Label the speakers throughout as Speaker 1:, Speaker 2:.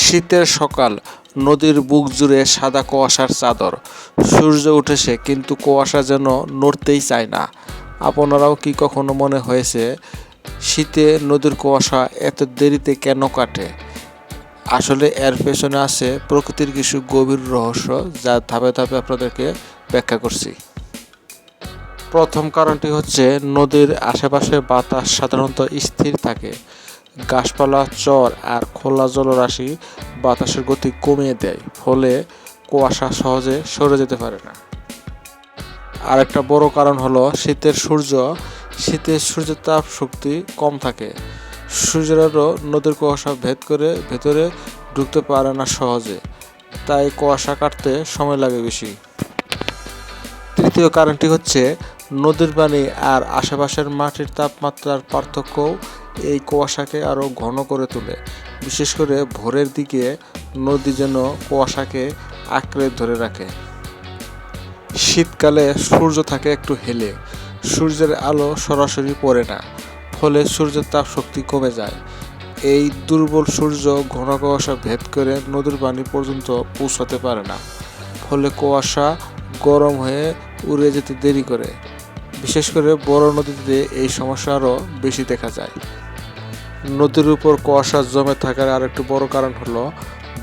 Speaker 1: শীতের সকাল, নদীর বুক জুড়ে সাদা কুয়াশার চাদর। সূর্য উঠেছে কিন্তু কুয়াশা যেন নড়তেই চায় না। আপনারাও কি কখনো মনে হয়েছে শীতে নদীর কুয়াশা এত দেরিতে কেন কাটে? আসলে এর পেছনে আছে প্রকৃতির কিছু গভীর রহস্য, যা ধাপে ধাপে আপনাদেরকে ব্যাখ্যা করছি। প্রথম কারণটি হচ্ছে নদীর আশেপাশে বাতাস সাধারণত স্থির থাকে। গাছপালা, চর আর খোলা জলরাশি বাতাসের গতি কমিয়ে দেয়, ফলে কুয়াশা সহজে সরে যেতে পারে না। আর একটা বড় কারণ হলো শীতের সূর্যের তাপ শক্তি কম থাকে। সূর্যের আলো নদীর কুয়াশা ভেদ করে ভেতরে ঢুকতে পারে না সহজে, তাই কুয়াশা কাটতে সময় লাগে বেশি। তৃতীয় কারণটি হচ্ছে নদীর পানি আর আশেপাশের মাটির তাপমাত্রার পার্থক্যও এই কুয়াশাকে আরও ঘন করে তোলে। বিশেষ করে ভোরের দিকে নদী যেন কুয়াশাকে আঁকড়ে ধরে রাখে। শীতকালে সূর্য থাকে একটু হেলে, সূর্যের আলো সরাসরি পড়ে না, ফলে সূর্যের তাপ শক্তি কমে যায়। এই দুর্বল সূর্য ঘন কুয়াশা ভেদ করে নদীর পানি পর্যন্ত পৌঁছাতে পারে না, ফলে কুয়াশা গরম হয়ে উড়ে যেতে দেরি করে। বিশেষ করে বড় নদীতে এই সমস্যা আরও বেশি দেখা যায়। নদীর উপর কুয়াশা জমে থাকার আরেকটি বড় কারণ হলো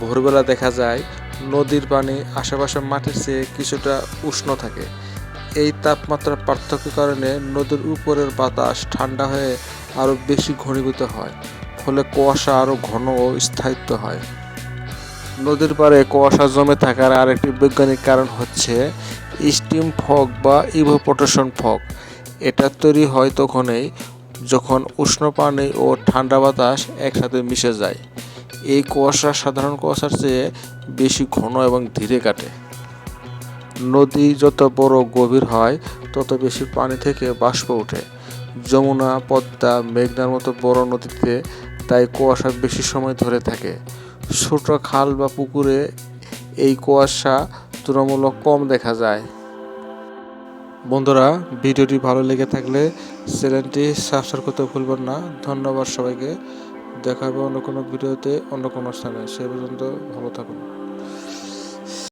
Speaker 1: ভোরবেলা দেখা যায় নদীর পানি আশেপাশের মাটির চেয়ে কিছুটা উষ্ণ থাকে। এই তাপমাত্রার পার্থক্যের কারণে নদীর উপরের বাতাস ঠান্ডা হয়ে আরও বেশি ঘনীভূত হয়, ফলে কুয়াশা আরও ঘন ও স্থায়িত্ব হয়। নদীর পাড়ে কুয়াশা জমে থাকার আরেকটি বৈজ্ঞানিক কারণ হচ্ছে স্টিম ফগ বা ইভাপোরেশন ফগ। এটা তৈরি হয় তখনই যখন উষ্ণ পানি ও ঠান্ডা বাতাস একসাথে মিশে যায়। এই কুয়াশা সাধারণ কুয়াশার চেয়ে বেশি ঘন এবং ধীরে কাটে। নদী যত বড় গভীর হয় তত বেশি পানি থেকে বাষ্প ওঠে। যমুনা, পদ্মা, মেঘনার মতো বড় নদীতে তাই কুয়াশা বেশি সময় ধরে থাকে। ছোট খাল বা পুকুরে এই কুয়াশা তুলনামূলক কম দেখা যায়। বন্ধুরা, ভিডিওটি ভালো লেগে থাকলে চ্যানেলটি সাবস্ক্রাইব করতে ভুলবেন না। ধন্যবাদ সবাইকে। দেখা হবে অন্য কোনো ভিডিওতে, অন্য কোনো স্থানে। সে পর্যন্ত ভালো থাকুন।